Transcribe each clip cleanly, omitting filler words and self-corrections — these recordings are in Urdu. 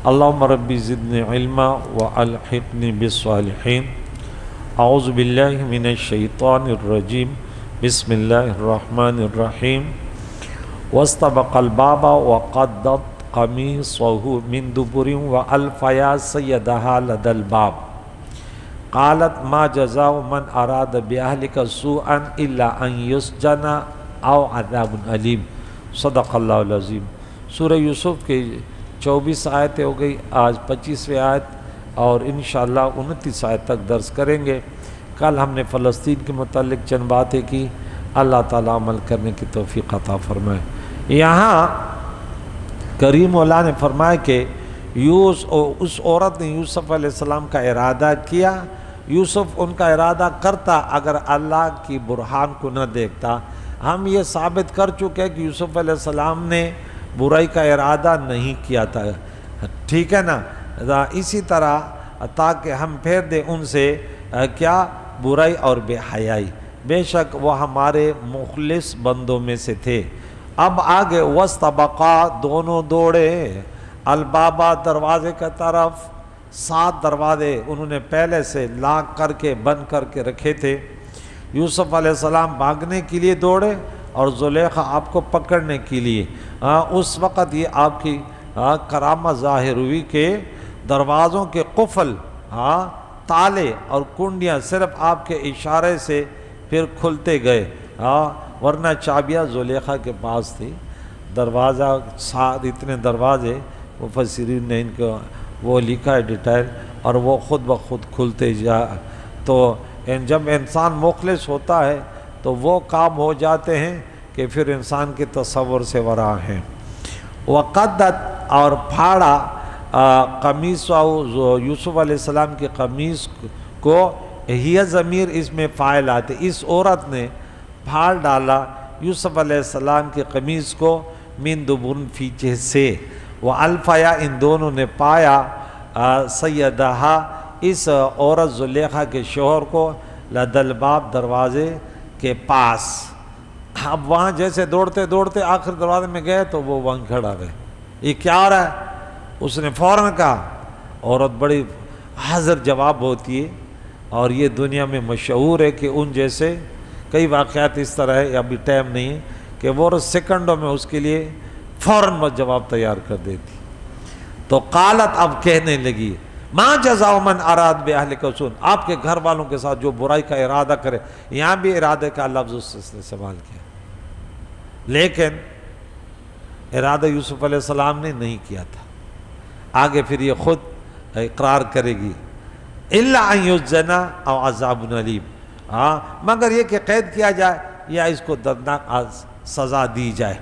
اللہم ربی زدنی علما والحقنی بالصالحین۔ اعوذ باللہ من الشیطان الرجیم، بسم اللہ الرحمن الرحیم۔ واستبق الباب وقدت قمیصہ من دبر والف یا سیدہا لدى الباب قالت ما جزاء من اراد باہلک سوءا الا ان یسجن او عذاب علیم۔ صدق اللہ العظیم۔ سورہ یوسف کے 24 آیتیں ہو گئی، آج 25ویں آیت اور انشاءاللہ 29 آیت تک درس کریں گے۔ کل ہم نے فلسطین کے متعلق چند باتیں کی، اللہ تعالیٰ عمل کرنے کی توفیق عطا فرمائے۔ یہاں کریم اللہ نے فرمایا کہ اس عورت نے یوسف علیہ السلام کا ارادہ کیا، یوسف ان کا ارادہ کرتا اگر اللہ کی برہان کو نہ دیکھتا۔ ہم یہ ثابت کر چکے ہیں کہ یوسف علیہ السلام نے برائی کا ارادہ نہیں کیا تھا، ٹھیک ہے نا۔ اسی طرح تاکہ ہم پھیر دیں ان سے کیا برائی اور بے حیائی، بے شک وہ ہمارے مخلص بندوں میں سے تھے۔ اب آگے واستبقا، دونوں دوڑے، البابا، دروازے کا طرف۔ 7 دروازے انہوں نے پہلے سے لاک کر کے بند کر کے رکھے تھے۔ یوسف علیہ السلام بھاگنے کے لیے دوڑے اور زلیخا آپ کو پکڑنے کے لیے۔ اس وقت یہ آپ کی کرامت ظاہر ہوئی کہ دروازوں کے قفل، تالے اور کنڈیاں صرف آپ کے اشارے سے پھر کھلتے گئے، ورنہ چابیاں زلیخا کے پاس تھی۔ دروازہ 7 اتنے دروازے، مفسرین نے ان کو وہ لکھا ہے ڈیٹیل، اور وہ خود بخود کھلتے جا۔ تو جب انسان مخلص ہوتا ہے تو وہ کام ہو جاتے ہیں کہ پھر انسان کے تصور سے ورا ہیں۔ وقدت، اور پھاڑا، قمیصہ، یوسف علیہ السلام کی قمیص کو، ہی ضمیر اس میں فاعل آتے، اس عورت نے پھاڑ ڈالا یوسف علیہ السلام کی قمیص کو، من دبر، پیچھے سے، والفیا، ان دونوں نے پایا، سیدہا، اس عورت زلیخا کے شوہر کو، لدى الباب، دروازے کے پاس۔ اب وہاں جیسے دوڑتے دوڑتے آخر دروازے میں گئے تو وہ وہاں کھڑا رہے، یہ کیا ہو رہا ہے؟ اس نے فوراً کہا، عورت بڑی حاضر جواب ہوتی ہے، اور یہ دنیا میں مشہور ہے کہ ان جیسے کئی واقعات اس طرح ہے، ابھی ٹائم نہیں ہے، کہ وہ سیکنڈوں میں اس کے لیے فوراً وہ جواب تیار کر دیتی۔ تو قالت، اب کہنے لگی، ما جزاء من اراد باہلک سوء، آپ کے گھر والوں کے ساتھ جو برائی کا ارادہ کرے، یہاں بھی ارادے کا لفظ اس نے استعمال کیا، لیکن ارادہ یوسف علیہ السلام نے نہیں کیا تھا۔ آگے پھر یہ خود اقرار کرے گی، الا ان یسجن او عذاب علیم، مگر یہ کہ قید کیا جائے یا اس کو دردناک سزا دی جائے۔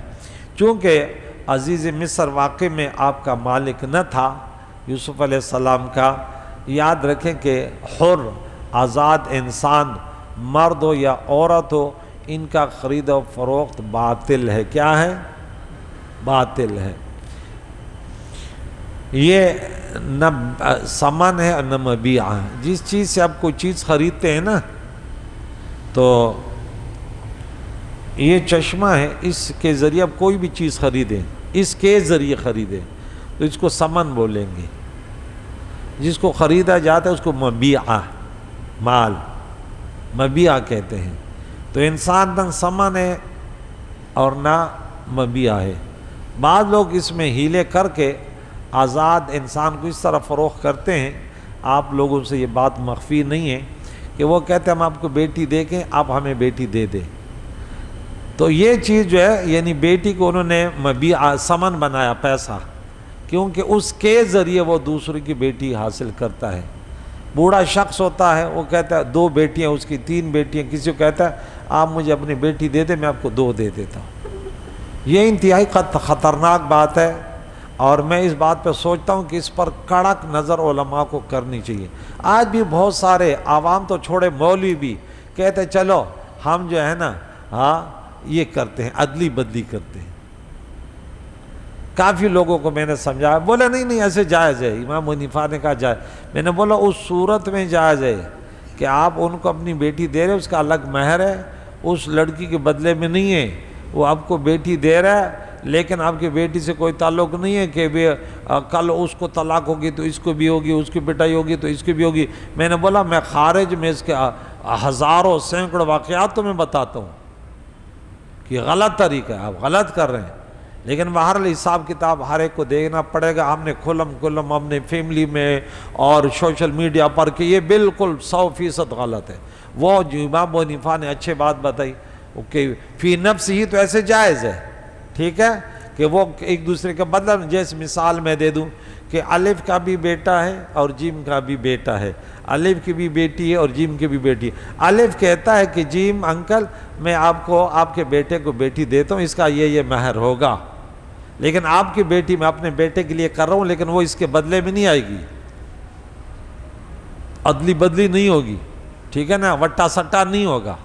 چونکہ عزیز مصر واقع میں آپ کا مالک نہ تھا یوسف علیہ السلام کا، یاد رکھیں کہ حر، آزاد انسان، مرد ہو یا عورت ہو، ان کا خرید و فروخت باطل ہے۔ کیا ہے؟ باطل ہے۔ یہ نہ ثمن ہے اور نہ مبیع ہے۔ جس چیز سے آپ کوئی چیز خریدتے ہیں نا، تو یہ چشمہ ہے، اس کے ذریعے آپ کوئی بھی چیز خریدیں، اس کے ذریعے خریدیں تو اس کو ثمن بولیں گے۔ جس کو خریدا جاتا ہے اس کو مبیع، مال، مبیع کہتے ہیں۔ تو انسان نہ ثمن ہے اور نہ مبیع ہے۔ بعض لوگ اس میں ہیلے کر کے آزاد انسان کو اس طرح فروخت کرتے ہیں، آپ لوگوں سے یہ بات مخفی نہیں ہے، کہ وہ کہتے ہیں ہم آپ کو بیٹی دے کے آپ ہمیں بیٹی دے دیں۔ تو یہ چیز جو ہے، یعنی بیٹی کو انہوں نے مبیع، ثمن بنایا، پیسہ، کیونکہ اس کے ذریعے وہ دوسرے کی بیٹی حاصل کرتا ہے۔ بوڑھا شخص ہوتا ہے، وہ کہتا ہے 2 بیٹیاں اس کی، 3 بیٹیاں، کسی کو کہتا ہے آپ مجھے اپنی بیٹی دے دیں، میں آپ کو 2 دے دیتا ہوں۔ یہ انتہائی خطرناک بات ہے، اور میں اس بات پہ سوچتا ہوں کہ اس پر کڑک نظر علماء کو کرنی چاہیے۔ آج بھی بہت سارے عوام تو چھوڑے، مولوی بھی کہتے چلو ہم جو ہے نا یہ کرتے ہیں، عدلی بدلی کرتے ہیں۔ کافی لوگوں کو میں نے سمجھایا، بولا نہیں ایسے جائز ہے، امام حنیفہ نے کہا جائز۔ میں نے بولا اس صورت میں جائز ہے کہ آپ ان کو اپنی بیٹی دے رہے، اس کا الگ مہر ہے، اس لڑکی کے بدلے میں نہیں ہے، وہ آپ کو بیٹی دے رہا ہے، لیکن آپ کی بیٹی سے کوئی تعلق نہیں ہے کہ کل اس کو طلاق ہوگی تو اس کو بھی ہوگی، اس کی پٹائی ہوگی تو اس کی بھی ہوگی۔ میں نے بولا میں خارج میں اس کے ہزاروں سینکڑوں واقعات تو میں بتاتا ہوں کہ غلط طریقہ ہے، آپ غلط کر رہے ہیں، لیکن بہرحال حساب کتاب ہر ایک کو دیکھنا پڑے گا۔ ہم نے کھلم اپنے فیملی میں اور سوشل میڈیا پر کہ یہ بالکل 100% غلط ہے۔ وہ جو امام ابو حنیفہ نے اچھے بات بتائی کہ فی نفس ہی تو ایسے جائز ہے، ٹھیک ہے، کہ وہ ایک دوسرے کا بدلہ، جیسے مثال میں دے دوں کہ الف کا بھی بیٹا ہے اور جیم کا بھی بیٹا ہے، الف کی بھی بیٹی ہے اور جیم کی بھی بیٹی ہے۔ الف کہتا ہے کہ جیم انکل میں آپ کو آپ کے بیٹے کو بیٹی دیتا ہوں، اس کا یہ مہر ہوگا، لیکن آپ کی بیٹی میں اپنے بیٹے کے لیے کر رہا ہوں، لیکن وہ اس کے بدلے میں نہیں آئے گی، عدلی بدلی نہیں ہوگی، ٹھیک ہے نا، وٹا سٹا نہیں ہوگا۔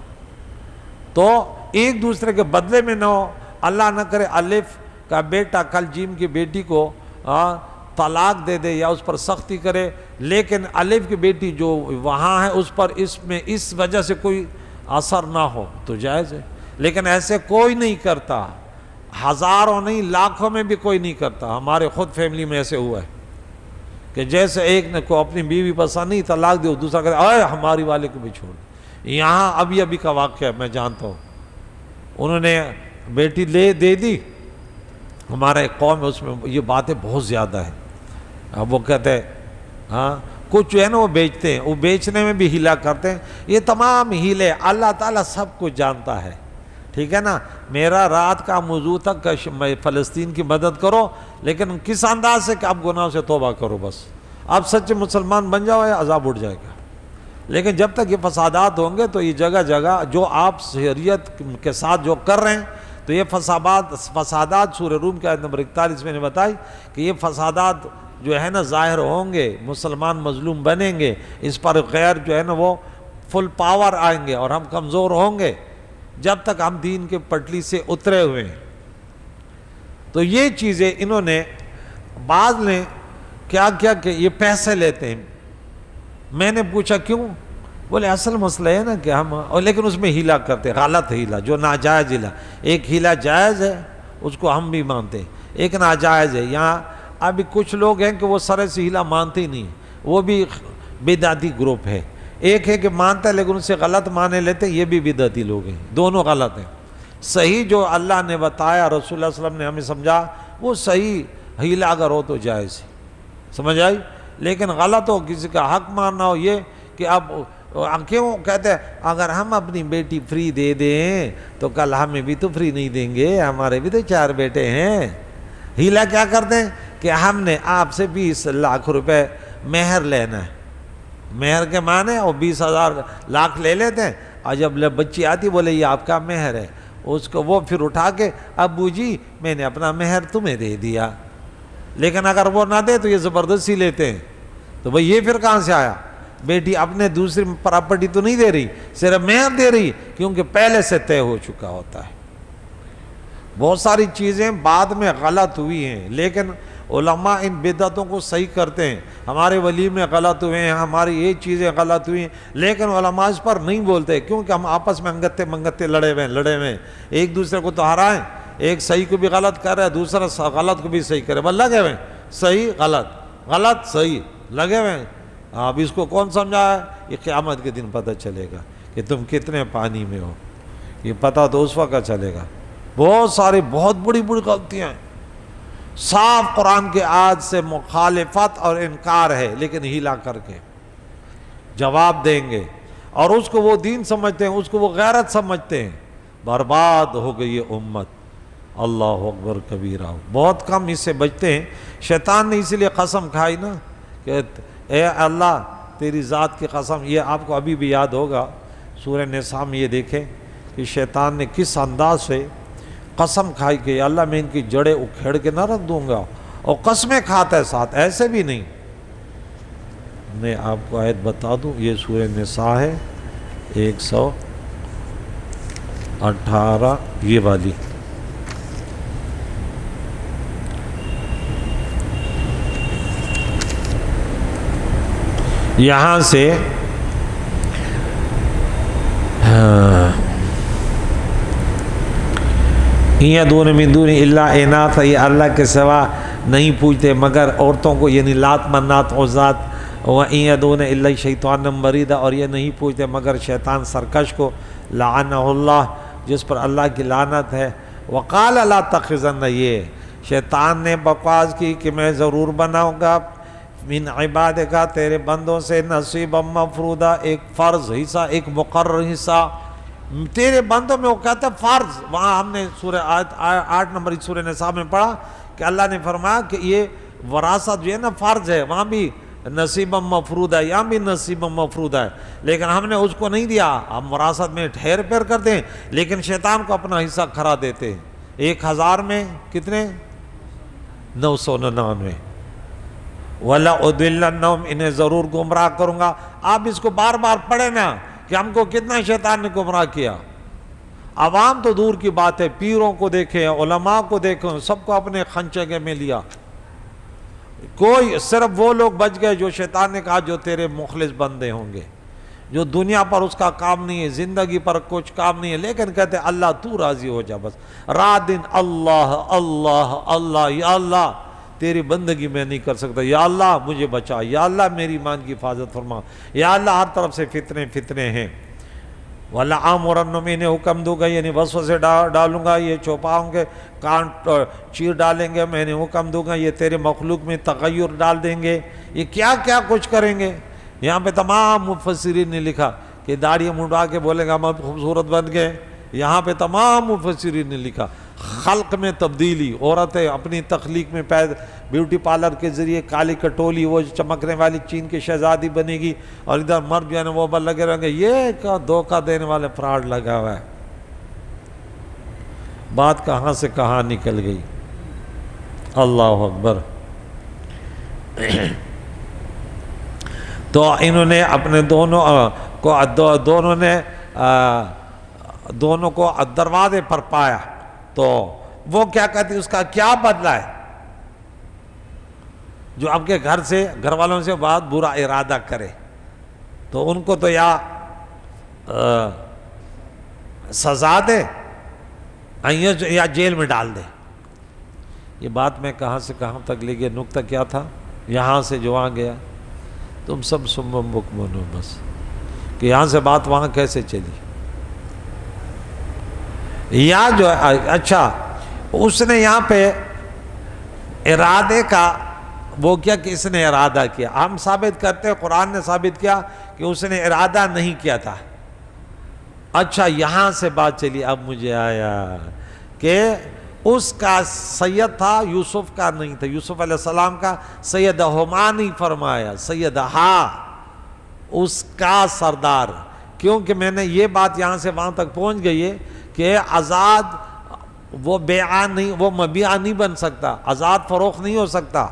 تو ایک دوسرے کے بدلے میں نہ ہو، اللہ نہ کرے الف کا بیٹا کل جیم کی بیٹی کو طلاق دے دے یا اس پر سختی کرے، لیکن الف کی بیٹی جو وہاں ہے اس پر اس وجہ سے کوئی اثر نہ ہو تو جائز ہے، لیکن ایسے کوئی نہیں کرتا، ہزاروں نہیں لاکھوں میں بھی کوئی نہیں کرتا۔ ہمارے خود فیملی میں ایسے ہوا ہے کہ جیسے ایک نے کو اپنی بیوی پسند نہیں طلاق دے، دوسرا کہتا اے ہماری والے کو بھی چھوڑ۔ یہاں ابھی کا واقعہ ہے، میں جانتا ہوں، انہوں نے بیٹی دے دی، ہمارے قوم میں اس میں یہ باتیں بہت زیادہ ہیں۔ اب وہ کہتے ہیں ہاں کچھ جو ہے نا وہ بیچتے ہیں، وہ بیچنے میں بھی ہیلا کرتے ہیں، یہ تمام ہیلے اللہ تعالیٰ سب کچھ جانتا ہے، ٹھیک ہے نا۔ میرا رات کا موضوع تک میں فلسطین کی مدد کرو، لیکن کس انداز سے کہ آپ گناہوں سے توبہ کرو، بس آپ سچے مسلمان بن جاؤ یا عذاب اٹھ جائے گا۔ لیکن جب تک یہ فسادات ہوں گے تو یہ جگہ جگہ جو آپ شریعت کے ساتھ جو کر رہے ہیں تو یہ فسادات سورہ روم کے آیت نمبر 41 میں نے بتائی کہ یہ فسادات جو ہے نا ظاہر ہوں گے، مسلمان مظلوم بنیں گے، اس پر غیر جو ہے نا وہ فل پاور آئیں گے اور ہم کمزور ہوں گے جب تک ہم دین کے پٹلی سے اترے ہوئے ہیں۔ تو یہ چیزیں انہوں نے بعض نے کیا کیا کہ یہ پیسے لیتے ہیں۔ میں نے پوچھا کیوں؟ بولے اصل مسئلہ ہے نا کہ ہم لیکن اس میں ہیلا کرتے، غلط ہیلا، جو ناجائز ہیلا۔ ایک ہیلا جائز ہے اس کو ہم بھی مانتے ہیں، ایک ناجائز ہے۔ یہاں ابھی کچھ لوگ ہیں کہ وہ سرے سے ہیلا مانتے ہی نہیں، وہ بھی بدعتی گروپ ہے۔ ایک ہے کہ مانتا ہے لیکن ان سے غلط مانے لیتے، یہ بھی بدعتی لوگ ہیں، دونوں غلط ہیں۔ صحیح جو اللہ نے بتایا، رسول اللہ صلی اللہ علیہ وسلم نے ہمیں سمجھا، وہ صحیح ہیلا اگر ہو تو جائز ہے، سمجھ آئی؟ لیکن غلط ہو، کسی کا حق ماننا ہو، یہ کہ اب کیوں کہتے ہیں اگر ہم اپنی بیٹی فری دے دیں تو کل ہمیں بھی تو فری نہیں دیں گے، ہمارے بھی تو 4 بیٹے ہیں۔ ہیلا کیا کرتے ہیں کہ ہم نے آپ سے 20 لاکھ روپے مہر لینا ہے، مہر کے معنی وہ 20,000 لاکھ لے لیتے ہیں، اور جب بچی آتی بولے یہ آپ کا مہر ہے، اس کو وہ پھر اٹھا کے ابو جی میں نے اپنا مہر تمہیں دے دیا۔ لیکن اگر وہ نہ دے تو یہ زبردستی لیتے ہیں، تو بھئی یہ پھر کہاں سے آیا؟ بیٹی اپنے دوسری پراپرٹی تو نہیں دے رہی، صرف مہر دے رہی، کیونکہ پہلے سے طے ہو چکا ہوتا ہے۔ بہت ساری چیزیں بعد میں غلط ہوئی ہیں، لیکن علماء ان بدعتوں کو صحیح کرتے ہیں۔ ہمارے ولی میں غلط ہوئے ہیں، ہماری یہ چیزیں غلط ہوئی ہیں، لیکن علماء اس پر نہیں بولتے، کیونکہ ہم آپس میں انگتے منگتے لڑے ہوئے ہیں، ایک دوسرے کو تو ہرائیں، ایک صحیح کو بھی غلط کر رہا ہے، دوسرا غلط کو بھی صحیح کرے، بس لگے ہوئے صحیح غلط غلط صحیح لگے ہوئے ہیں۔ اب اس کو کون سمجھا ہے؟ یہ قیامت کے دن پتہ چلے گا کہ تم کتنے پانی میں ہو، یہ پتہ تو اس وقت چلے گا۔ بہت ساری بہت بڑی غلطیاں ہیں، صاف قرآن کے آیت سے مخالفت اور انکار ہے، لیکن ہیلا کر کے جواب دیں گے، اور اس کو وہ دین سمجھتے ہیں، اس کو وہ غیرت سمجھتے ہیں۔ برباد ہو گئی یہ امت، اللہ اکبر کبیرہ۔ بہت کم اس سے بچتے ہیں۔ شیطان نے اسی لیے قسم کھائی نا کہ اے اللہ تیری ذات کی قسم، یہ آپ کو ابھی بھی یاد ہوگا سورہ نساء میں، یہ دیکھیں کہ شیطان نے کس انداز سے قسم کھائی کہ اللہ میں ان کی جڑیں اکھیڑ کے نہ رکھ دوں گا، اور قسمیں کھاتا ہے ساتھ، ایسے بھی نہیں۔ میں آپ کو آیت بتا دوں، یہ سورہ نساء ہے 118 یہ والی۔ یہاں سے یدعون من دون الا اناثا، یہ اللہ کے سوا نہیں پوجتے مگر عورتوں کو، یعنی لات منات عزات، وَإِن يَدْعُونَ إِلَّا الشَّيْطَانَ مَرِيدًا، اور یہ نہیں پوجتے مگر شیطان سرکش کو، لعنہ اللہ، جس پر اللہ کی لعنت ہے۔ وَقَالَ لَا تَتَّخِذَنَّ، یہ شیطان نے بکواس کی کہ میں ضرور بناؤں گا من عبادک، تیرے بندوں سے، نصیبا مفروضا، ایک فرض حصہ، ایک مقرر حصہ تیرے بندوں میں، وہ کہتا ہے فرض۔ وہاں ہم نے سورہ 8 نمبر سورہ نساء میں پڑھا کہ اللہ نے فرمایا کہ یہ وراثت جو ہے نا فرض ہے، وہاں بھی نصیبا مفروضہ ہے، یہاں بھی نصیبا مفروضہ ہے، لیکن ہم نے اس کو نہیں دیا، ہم وراثت میں ٹھہر پیر کرتے ہیں، لیکن شیطان کو اپنا حصہ کھرا دیتے ہیں۔ 1000 میں کتنے؟ 999۔ وَلَأُضِلَّنَّهُمْ، انہیں ضرور گمراہ کروں گا۔ آپ اس کو بار بار پڑھیں نا کہ ہم کو کتنا شیطان نے گمراہ کیا۔ عوام تو دور کی بات ہے، پیروں کو دیکھیں، علماء کو دیکھیں، سب کو اپنے خنچے میں لیا۔ کوئی صرف وہ لوگ بچ گئے جو شیطان نے کہا جو تیرے مخلص بندے ہوں گے، جو دنیا پر اس کا کام نہیں ہے، زندگی پر کچھ کام نہیں ہے، لیکن کہتے ہیں اللہ تو راضی ہو جا، بس رات دن اللہ اللہ اللہ، یا اللہ تیری بندگی میں نہیں کر سکتا، یا اللہ مجھے بچا، یا اللہ میری ایمان کی حفاظت فرما، یا اللہ ہر طرف سے فتنے ہیں۔ وَلَآمُرَنَّهُمْ، میں انہیں حکم دوں گا، یعنی وسوسے ڈالوں گا، یہ چوپاؤں گے، کان چیر ڈالیں گے، میں انہیں حکم دوں گا، یہ تیرے مخلوق میں تغیر ڈال دیں گے، یہ کیا کیا کچھ کریں گے۔ یہاں پہ تمام مفسرین نے لکھا کہ داڑھی منڈوا کے بولیں گا ہم اب خوبصورت بن گئے۔ یہاں پہ تمام مفسرین نے لکھا خلق میں تبدیلی، عورتیں اپنی تخلیق میں بیوٹی پارلر کے ذریعے کالی کٹولی، وہ چمکنے والی چین کی شہزادی بنے گی، اور ادھر مرد جو ہے نا وہ بل لگے رہیں گے۔ یہ دھوکہ دینے والے فراڈ لگا ہوا ہے۔ بات کہاں سے کہاں نکل گئی، اللہ اکبر۔ تو انہوں نے اپنے دونوں کو دروازے پر پایا، تو وہ کیا کہتی، اس کا کیا بدلہ ہے؟ جو آپ کے گھر والوں سے بہت برا ارادہ کرے تو ان کو تو یا سزا دے یا جیل میں ڈال دے۔ یہ بات میں کہاں سے کہاں تک لے گیا، نقطہ کیا تھا؟ یہاں سے جو وہاں گیا، تم سب سمم بکمن ہو، بس کہ یہاں سے بات وہاں کیسے چلی۔ یا جو اچھا اس نے یہاں پہ ارادے کا وہ کیا کہ اس نے ارادہ کیا، ہم ثابت کرتے ہیں، قرآن نے ثابت کیا کہ اس نے ارادہ نہیں کیا تھا۔ اچھا یہاں سے بات چلی، اب مجھے آیا کہ اس کا سید تھا، یوسف کا نہیں تھا، یوسف علیہ السلام کا سیدہما نہیں فرمایا، سیدہا، اس کا سردار، کیونکہ میں نے یہ بات یہاں سے وہاں تک پہنچ گئی ہے کہ آزاد وہ بیعہ نہیں، وہ مبیعہ نہیں بن سکتا، آزاد فروخت نہیں ہو سکتا۔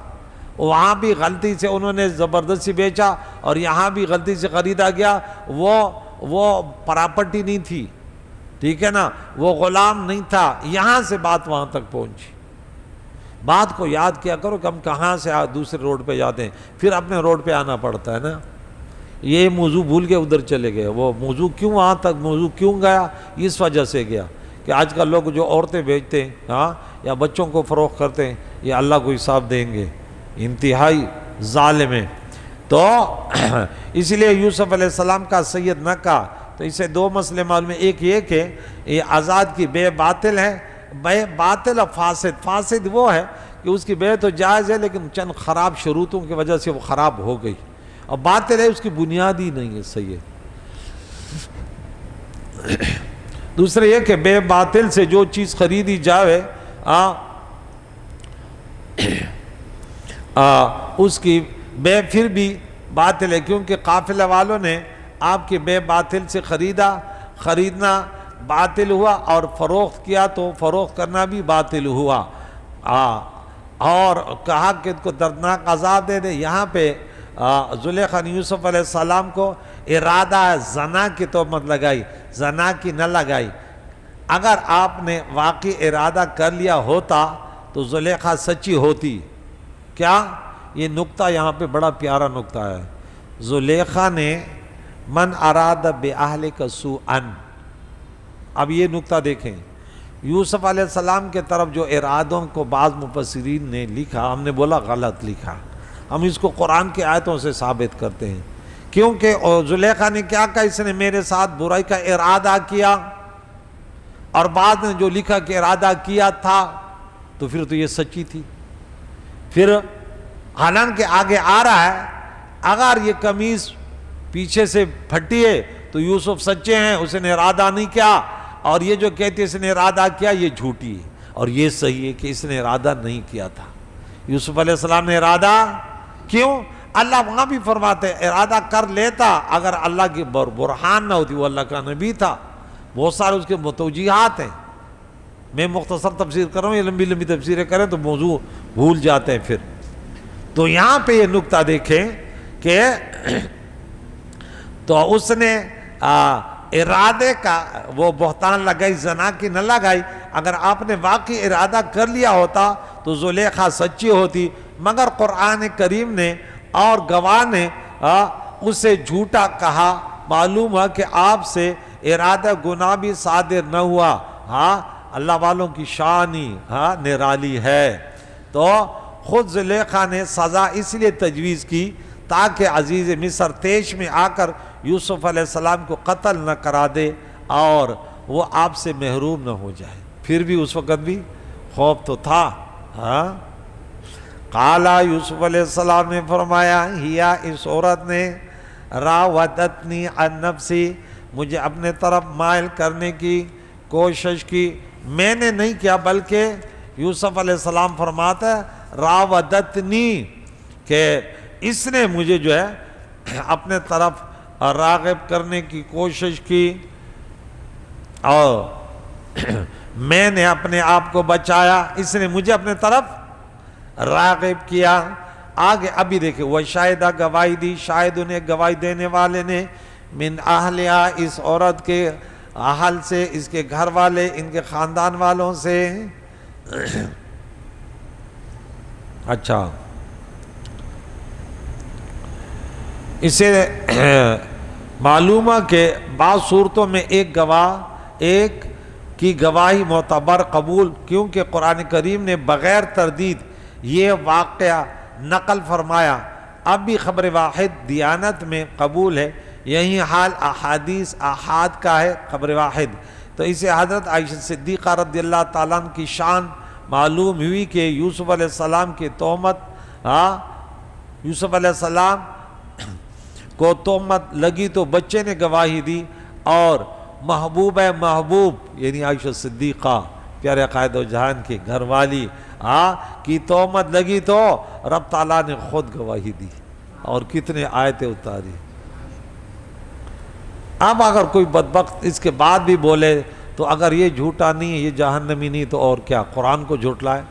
وہاں بھی غلطی سے انہوں نے زبردستی بیچا اور یہاں بھی غلطی سے خریدا گیا، وہ پراپرٹی نہیں تھی، ٹھیک ہے نا، وہ غلام نہیں تھا۔ یہاں سے بات وہاں تک پہنچی۔ بات کو یاد کیا کرو کہ ہم کہاں سے دوسرے روڈ پہ جاتے ہیں، پھر اپنے روڈ پہ آنا پڑتا ہے نا۔ یہ موضوع بھول کے ادھر چلے گئے، وہ موضوع کیوں وہاں تک موضوع کیوں گیا، اس وجہ سے گیا کہ آج کل لوگ جو عورتیں بیچتے ہیں ہاں یا بچوں کو فروخت کرتے ہیں، یہ اللہ کو حساب دیں گے، انتہائی ظالم ہیں۔ تو اس لیے یوسف علیہ السلام کا سید نہ کہا، تو اسے دو مسئلے معلوم ہیں۔ ایک یہ کہ یہ آزاد کی بے باطل ہے، بے باطل اور فاسد۔ فاسد وہ ہے کہ اس کی بے تو جائز ہے لیکن چند خراب شروطوں کی وجہ سے وہ خراب ہو گئی، اور باطل ہے اس کی بنیاد ہی نہیں ہے سید۔ دوسرے یہ کہ بے باطل سے جو چیز خریدی جائے اس کی بے پھر بھی باطل ہے، کیونکہ قافلہ والوں نے آپ کے بے باطل سے خریدنا باطل ہوا، اور فروخت کیا تو فروخت کرنا بھی باطل ہوا، اور کہا کہ ان کو دردناک عذاب دے دے۔ یہاں پہ زلیخا نے یوسف علیہ السلام کو ارادہ زنا کی تہمت لگائی، زنا کی نہ لگائی۔ اگر آپ نے واقعی ارادہ کر لیا ہوتا تو زلیخا سچی ہوتی۔ کیا؟ یہ نقطہ یہاں پہ بڑا پیارا نقطہ ہے۔ زلیخا نے من اراد بأہلک سوءا، اب یہ نقطہ دیکھیں، یوسف علیہ السلام کے طرف جو ارادوں کو بعض مفسرین نے لکھا، ہم نے بولا غلط لکھا، ہم اس کو قرآن کی آیتوں سے ثابت کرتے ہیں، کیونکہ زلیخا نے کیا کہا، اس نے میرے ساتھ برائی کا ارادہ کیا، اور بعد نے جو لکھا کہ ارادہ کیا تھا، تو پھر تو یہ سچی تھی۔ پھر حالانکہ آگے آ رہا ہے اگر یہ قمیص پیچھے سے پھٹی ہے تو یوسف سچے ہیں، اس نے ارادہ نہیں کیا، اور یہ جو کہتے اس نے ارادہ کیا یہ جھوٹی ہے، اور یہ صحیح ہے کہ اس نے ارادہ نہیں کیا تھا۔ یوسف علیہ السلام نے ارادہ کیوں؟ اللہ وہاں بھی فرماتے ارادہ کر لیتا اگر اللہ کی برہان نہ ہوتی، وہ اللہ کا نبی تھا، بہت سارے اس کے متوجیہات ہیں، میں مختصر تفسیر کر رہا ہوں، یہ لمبی لمبی تفسیریں کریں تو موضوع بھول جاتے ہیں۔ پھر تو یہاں پہ یہ نکتہ دیکھیں کہ تو اس نے ارادے کا وہ بہتان لگائی، زنا کی نہ لگائی۔ اگر آپ نے واقعی ارادہ کر لیا ہوتا تو زلیخا سچی ہوتی، مگر قرآن کریم نے اور گواہ نے اسے جھوٹا کہا۔ معلوم ہے کہ آپ سے ارادہ گناہ بھی صادر نہ ہوا۔ اللہ والوں کی شان ہی نرالی ہے۔ تو خود زلیخا نے سزا اس لیے تجویز کی تاکہ عزیز مصر طیش میں آ کر یوسف علیہ السلام کو قتل نہ کرا دے اور وہ آپ سے محروم نہ ہو جائے۔ پھر بھی اس وقت بھی خوف تو تھا۔ قالا یوسف علیہ السلام نے فرمایا، ہیا اس عورت نے راودتنی عن نفسی، مجھے اپنے طرف مائل کرنے کی کوشش کی، میں نے نہیں کیا بلکہ یوسف علیہ السلام فرماتا ہے راودتنی کہ اس نے مجھے جو ہے اپنے طرف راغب کرنے کی کوشش کی اور میں نے اپنے آپ کو بچایا، اس نے مجھے اپنے طرف راغب کیا۔ آگے ابھی دیکھیں وشاہدہ گواہی دی، شاہد انہیں گواہی دینے والے نے من اہلیہ اس عورت کے اہل سے، اس کے گھر والے، ان کے خاندان والوں سے۔ اچھا اسے معلوم ہے کہ بعض صورتوں میں ایک گواہ ایک کی گواہی معتبر قبول، کیونکہ قرآن کریم نے بغیر تردید یہ واقعہ نقل فرمایا۔ اب بھی خبر واحد دیانت میں قبول ہے، یہی حال احادیث احاد کا ہے خبر واحد۔ تو اسے حضرت عائشہ صدیقہ رضی اللہ تعالیٰ عنہ کی شان معلوم ہوئی کہ یوسف علیہ السلام کی تہمت یوسف علیہ السلام کو تہمت لگی تو بچے نے گواہی دی، اور محبوب یعنی عائشہ صدیقہ پیارے قائد و جہان کی گھر والی کی تہمت لگی تو رب تعالیٰ نے خود گواہی دی اور کتنے آیتیں اتاری۔ اب اگر کوئی بدبخت اس کے بعد بھی بولے تو اگر یہ جھوٹا نہیں ہے، یہ جہنمی نہیں، تو اور کیا قرآن کو جھٹلائے؟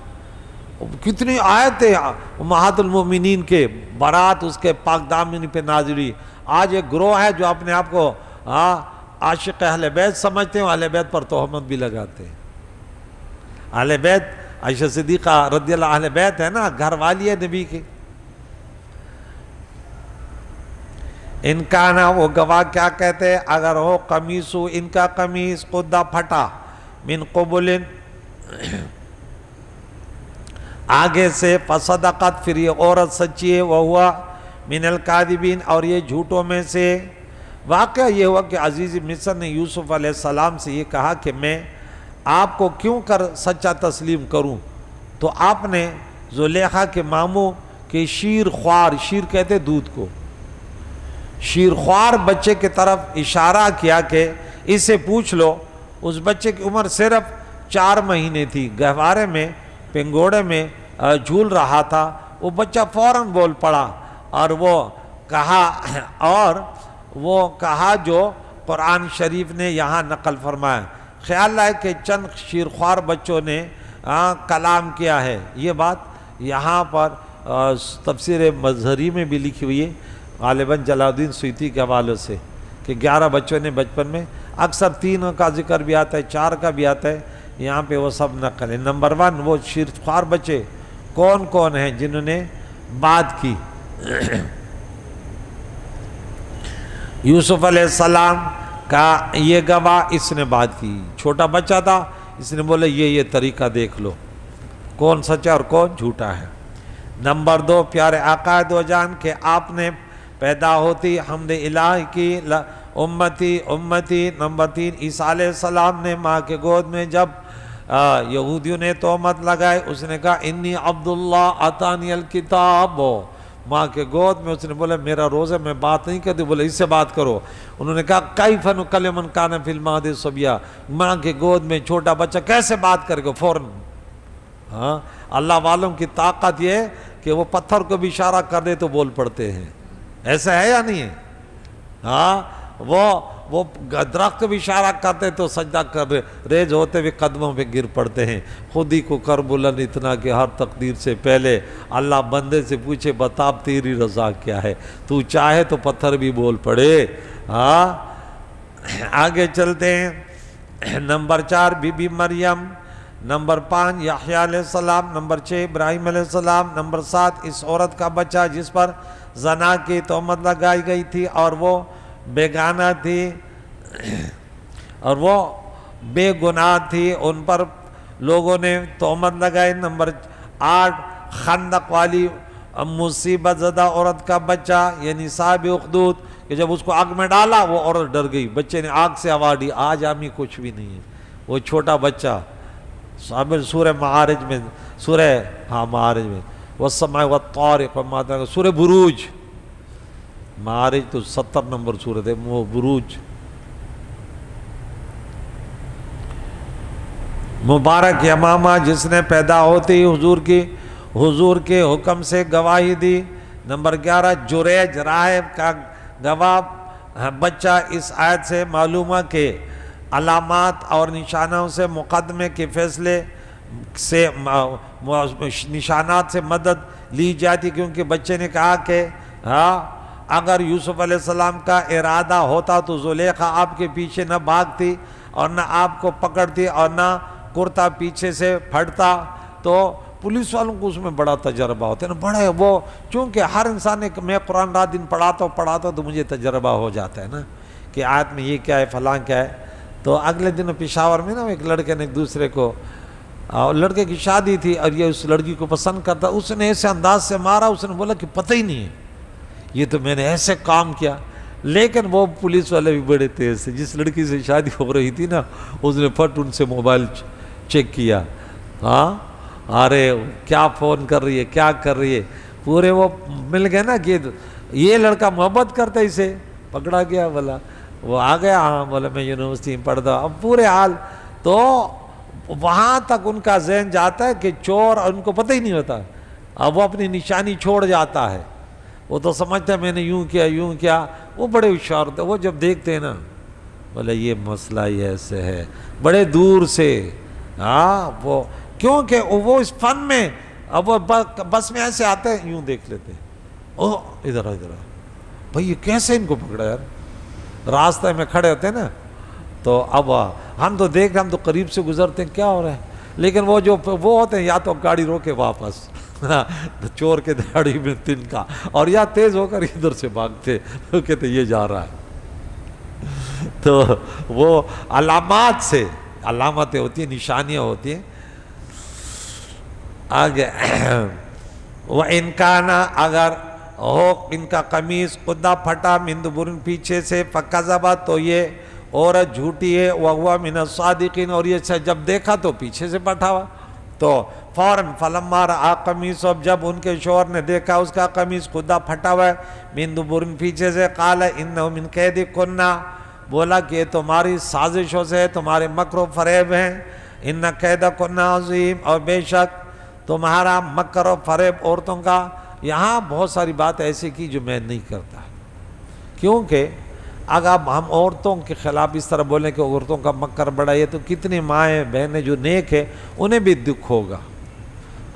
کتنی آیتیں امہات المومنین کے برات اس کے پاک دامنی پہ نازلی۔ آج ایک گروہ ہے جو اپنے آپ کو عاشق اہل بیت سمجھتے ہیں، اہل بیت پر تہمت بھی لگاتے ہیں۔ اہل بیت عائشہ صدیقہ رضی اللہ اہل بیت ہے نا، گھر والی ہے نبی کی۔ ان کا نا وہ گواہ کیا کہتے ہیں، اگر ہو قمیصو ان کا قمیص قدہ پھٹا من قبل آگے سے فصدقت، پھر یہ عورت سچی ہے، وہ ہوا من الکاذبین، اور یہ جھوٹوں میں سے۔ واقعہ یہ ہوا کہ عزیز مصر نے یوسف علیہ السلام سے یہ کہا کہ میں آپ کو کیوں کر سچا تسلیم کروں، تو آپ نے زلیخا کے ماموں کے شیر خوار، شیر کہتے دودھ کو، شیر خوار بچے کی طرف اشارہ کیا کہ اس سے پوچھ لو۔ اس بچے کی عمر صرف 4 مہینے تھی، گہوارے میں پنگوڑے میں جھول رہا تھا۔ وہ بچہ فوراً بول پڑا اور وہ کہا جو قرآن شریف نے یہاں نقل فرمایا۔ خیال ہے کہ چند شیرخوار بچوں نے کلام کیا ہے، یہ بات یہاں پر تفسیر مظہری میں بھی لکھی ہوئی ہے، غالباً جلال الدین سیوطی کے حوالے سے، کہ 11 بچوں نے بچپن میں، اکثر 3 کا ذکر بھی آتا ہے، 4 کا بھی آتا ہے، یہاں پہ وہ سب نقل ہے۔ نمبر 1 وہ شیرخوار بچے کون کون ہیں جنہوں نے بات کی؟ یوسف علیہ السلام کا یہ گواہ، اس نے بات کی، چھوٹا بچہ تھا، اس نے بولے یہ طریقہ دیکھ لو کون سچا اور کون جھوٹا ہے۔ نمبر 2 پیارے آقا دو جان کہ آپ نے پیدا ہوتی حمد الہی کی امتی امتی۔ نمبر 3 عیسیٰ علیہ السلام نے ماں کے گود میں جب یہودیوں نے تہمت لگائی اس نے کہا انی عبداللہ اتانی الکتاب، ماں کے گود میں اس نے بولا میرا روزہ میں بات نہیں کرتی، بولے اس سے بات کرو۔ انہوں نے کہا کیف نکلم من کان فی المہد صبیا، ماں کے گود میں چھوٹا بچہ کیسے بات کرے گا فوراً۔ ہاں اللہ والوں کی طاقت یہ ہے کہ وہ پتھر کو بھی اشارہ کر دے تو بول پڑتے ہیں، ایسا ہے یا نہیں ہے؟ ہاں وہ درخت کو بھی اشارہ کرتے تو سجدہ کر ریز ہوتے ہوئے قدموں پہ گر پڑتے ہیں۔ خود ہی کو کر بلند اتنا کہ ہر تقدیر سے پہلے اللہ بندے سے پوچھے بتا تیری رضا کیا ہے، تو چاہے تو پتھر بھی بول پڑے۔ ہاں آگے چلتے ہیں۔ نمبر 4 بی بی مریم، نمبر 5 یحییٰ علیہ السلام، نمبر 6 ابراہیم علیہ السلام، نمبر 7 اس عورت کا بچہ جس پر زنا کی تہمت لگائی گئی تھی اور وہ بیگانہ تھی اور وہ بے گناہ تھی، ان پر لوگوں نے تہمت لگائی۔ نمبر 8 خندق والی مصیبت زدہ عورت کا بچہ یعنی صاحب اخدود کہ جب اس کو آگ میں ڈالا وہ عورت ڈر گئی، بچے نے آگ سے آواز دی، آج ہمیں کچھ بھی نہیں ہے، وہ چھوٹا بچہ سورہ معارج میں معارج میں والسماء والطارق وما ادراک، سورہ بروج، معارج تو 70 نمبر سورت ہے، وہ بروج مبارک یمامہ جس نے پیدا ہوتی حضور کے حکم سے گواہی دی۔ نمبر 11 جریج راہب کا گواہ بچہ۔ اس آیت سے معلوم ہے کہ علامات اور نشانوں سے مقدمے کے فیصلے سے نشانات سے مدد لی جاتی، کیونکہ بچے نے کہا کہ اگر یوسف علیہ السلام کا ارادہ ہوتا تو زلیخا آپ کے پیچھے نہ بھاگتی اور نہ آپ کو پکڑتی اور نہ کرتا پیچھے سے پھٹتا۔ تو پولیس والوں کو اس میں بڑا تجربہ ہوتا ہے نا، بڑے وہ چونکہ ہر انسان میں قرآن رات دن پڑھاتا تو مجھے تجربہ ہو جاتا ہے نا کہ آیت میں یہ کیا ہے فلاں کیا ہے۔ تو اگلے دن پشاور میں نا ایک لڑکے نے ایک دوسرے کو، لڑکے کی شادی تھی اور یہ اس لڑکی کو پسند کرتا، اس نے ایسے انداز سے مارا، اس نے بولا کہ پتہ ہی نہیں ہے یہ تو میں نے ایسے کام کیا۔ لیکن وہ پولیس والے بھی بڑے تیز تھے، جس لڑکی سے شادی ہو رہی تھی نا اس نے پھٹ ان سے موبائل چیک کیا، ہاں ارے کیا فون کر رہی ہے کیا کر رہی ہے، پورے وہ مل گئے نا کہ یہ لڑکا محبت کرتا اسے، پکڑا گیا، بولا وہ آ گیا، ہاں بولا میں یونیورسٹی میں پڑھتا، اب پورے حال تو وہاں تک ان کا ذہن جاتا ہے کہ چور، اور ان کو پتہ ہی نہیں ہوتا، اب وہ اپنی نشانی چھوڑ جاتا ہے، وہ تو سمجھتا ہے میں نے یوں کیا، وہ بڑے ہوشیار ہوتے ہیں، وہ جب دیکھتے ہیں نا بولے یہ مسئلہ یہ ایسے ہے، بڑے دور سے، ہاں وہ کیونکہ وہ اس فن میں، اب وہ بس میں ایسے آتے ہیں یوں دیکھ لیتے ہیں، اوہ ادھر بھائی یہ کیسے ان کو پکڑا یار، راستے میں کھڑے ہوتے ہیں نا تو اب ہم تو دیکھ رہے، ہم تو قریب سے گزرتے ہیں کیا ہو رہا ہے، لیکن وہ جو وہ ہوتے ہیں یا تو گاڑی روکے واپس چور کے داڑھی میں تن کا، اور یا تیز ہو کر ادھر سے بھاگتے، وہ کہتے یہ جا رہا ہے۔ تو وہ علامات سے، علامتیں ہوتی ہیں، نشانیاں ہوتی ہیں۔ آگے وہ انکانا اگر ہو ان کا قمیص قدہ پھٹا من دبرن پیچھے سے فکذبا تو یہ عورت جھوٹی ہے، وہو من الصادقین، اور یہ جب دیکھا تو پیچھے سے پھٹا ہوا، تو فوراً فلما رأى قمیصہ، جب ان کے شوہر نے دیکھا اس کا قمیص قدہ پھٹا ہوا ہے من دبرن پیچھے سے، قال انہ من کیدکن، بولا کہ تمہاری سازشوں سے، تمہارے مکر و فریب ہیں، ان کیدکن عظیم، اور بے شک تمہارا مکر و فریب عورتوں کا۔ یہاں بہت ساری بات ایسی کی جو میں نہیں کرتا، کیونکہ اگر ہم عورتوں کے خلاف اس طرح بولیں کہ عورتوں کا مکر بڑا ہے تو کتنی مائیں بہنیں جو نیک ہیں انہیں بھی دکھ ہوگا۔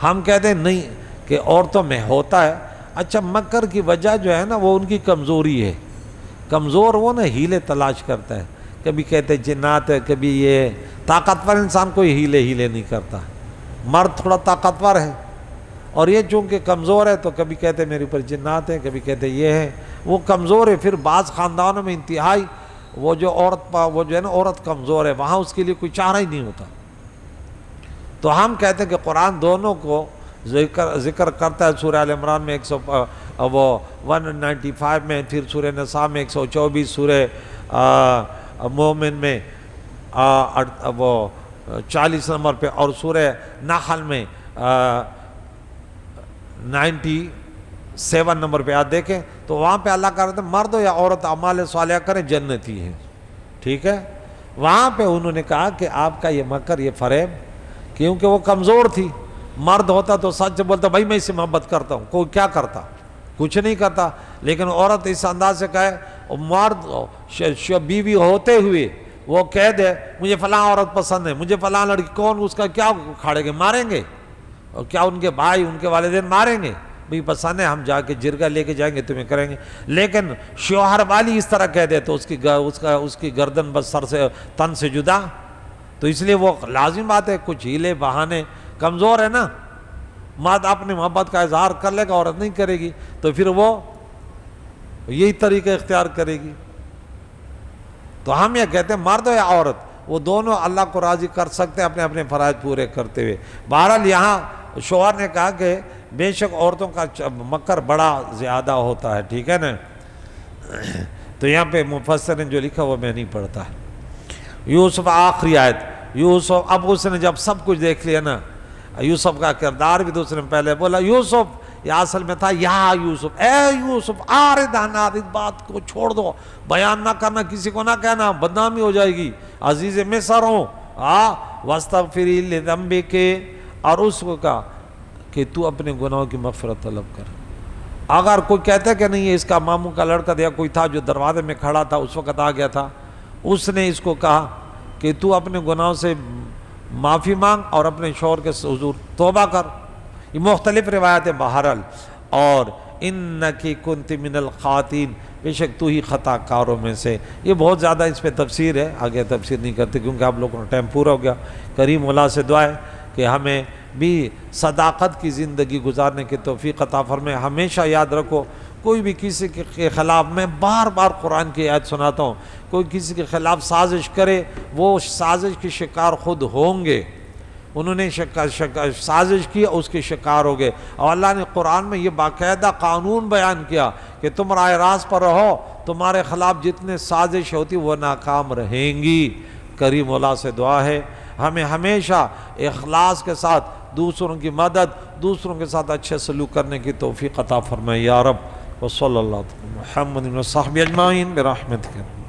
ہم کہتے ہیں نہیں کہ عورتوں میں ہوتا ہے، اچھا مکر کی وجہ جو ہے نا وہ ان کی کمزوری ہے، کمزور وہ نا ہیلے تلاش کرتا ہے، کبھی کہتے جنات ہے، کبھی یہ طاقتور انسان کوئی ہیلے نہیں کرتا، مرد تھوڑا طاقتور ہے اور یہ چونکہ کمزور ہے تو کبھی کہتے میرے اوپر جنات ہیں، کبھی کہتے یہ ہے، وہ کمزور ہے۔ پھر بعض خاندانوں میں انتہائی وہ جو ہے نا عورت کمزور ہے، وہاں اس کے لیے کوئی چارہ ہی نہیں ہوتا، تو ہم کہتے ہیں کہ قرآن دونوں کو ذکر کرتا ہے. سورہ آل عمران میں 195 میں، پھر سورہ نساء میں 124، سورہ مومن میں 40 نمبر پہ، اور سورہ نحل میں 97 نمبر پہ آپ دیکھیں تو وہاں پہ اللہ کہہ رہے ہیں مرد یا عورت اعمال صالحہ کریں جنتی ہیں. ٹھیک ہے، وہاں پہ انہوں نے کہا کہ آپ کا یہ مکر، یہ فریب، کیونکہ وہ کمزور تھی. مرد ہوتا تو سچ بولتا، بھائی میں اس سے محبت کرتا ہوں. کوئی کیا کرتا؟ کچھ نہیں کرتا. لیکن عورت اس انداز سے کہے، مرد بیوی ہوتے ہوئے وہ کہہ دے مجھے فلاں عورت پسند ہے، مجھے فلاں لڑکی، کون اس کا کیا کھاڑے گے؟ ماریں گے. اور کیا ان کے بھائی، ان کے والدین ماریں گے؟ بھی پسند ہے، ہم جا کے جرگہ لے کے جائیں گے، تمہیں کریں گے. لیکن شوہر والی اس طرح کہہ دے تو اس کی گردن بس سر سے، تن سے جدا. تو اس لیے وہ لازم بات ہے، کچھ ہیلے بہانے، کمزور ہے نا. مرد اپنی محبت کا اظہار کر لے گا، عورت نہیں کرے گی، تو پھر وہ یہی طریقہ اختیار کرے گی. تو ہم یہ کہتے ہیں مرد یا عورت وہ دونوں اللہ کو راضی کر سکتے ہیں اپنے اپنے فرائض پورے کرتے ہوئے. بہرحال یہاں شوہر نے کہا کہ بے شک عورتوں کا مکر بڑا زیادہ ہوتا ہے. ٹھیک ہے نا. تو یہاں پہ مفسر نے جو لکھا وہ میں نہیں پڑھتا. یوسف آخری آیت. یوسف اب اس نے جب سب کچھ دیکھ لیا نا، یوسف کا کردار بھی تو اس نے پہلے بولا یوسف، یہ اصل میں تھا یا یوسف، اے یوسف آرد عن ہذہ، اس بات کو چھوڑ دو، بیان نہ کرنا، کسی کو نہ کہنا، بدنامی ہو جائے گی. عزیز مصر ہوں، واستغفری لذنبک، اور اس کو کہا کہ تو اپنے گناہوں کی مغفرت طلب کر. اگر کوئی کہتا ہے کہ نہیں یہ اس کا ماموں کا لڑکا یا کوئی تھا جو دروازے میں کھڑا تھا اس وقت آ گیا تھا، اس نے اس کو کہا کہ تو اپنے گناہوں سے معافی مانگ اور اپنے شوہر کے حضور توبہ کر. یہ مختلف روایتیں بہرحال. اور انکی کنت من الخاطئین، بے شک تو ہی خطا کاروں میں سے. یہ بہت زیادہ اس پہ تفسیر ہے، آگے تفسیر نہیں کرتے کیونکہ آپ لوگوں کا ٹائم پورا ہو گیا. کریم اللہ سے دعا ہے کہ ہمیں بھی صداقت کی زندگی گزارنے کی توفیق عطا فرمائے. ہمیشہ یاد رکھو کوئی بھی کسی کے خلاف، میں بار بار قرآن کی آیت سناتا ہوں، کوئی کسی کے خلاف سازش کرے وہ سازش کی شکار خود ہوں گے. انہوں نے سازش کی، اس کے شکار ہو گئے. اور اللہ نے قرآن میں یہ باقاعدہ قانون بیان کیا کہ تم راہ راست پر رہو، تمہارے خلاف جتنے سازش ہوتی وہ ناکام رہیں گی. کریم اللہ سے دعا ہے ہمیں ہمیشہ اخلاص کے ساتھ دوسروں کی مدد، دوسروں کے ساتھ اچھے سلوک کرنے کی توفیق عطا فرمائے یا رب. وصلی اللہ علیہ محمد و صحبہ اجمعین برحمتک.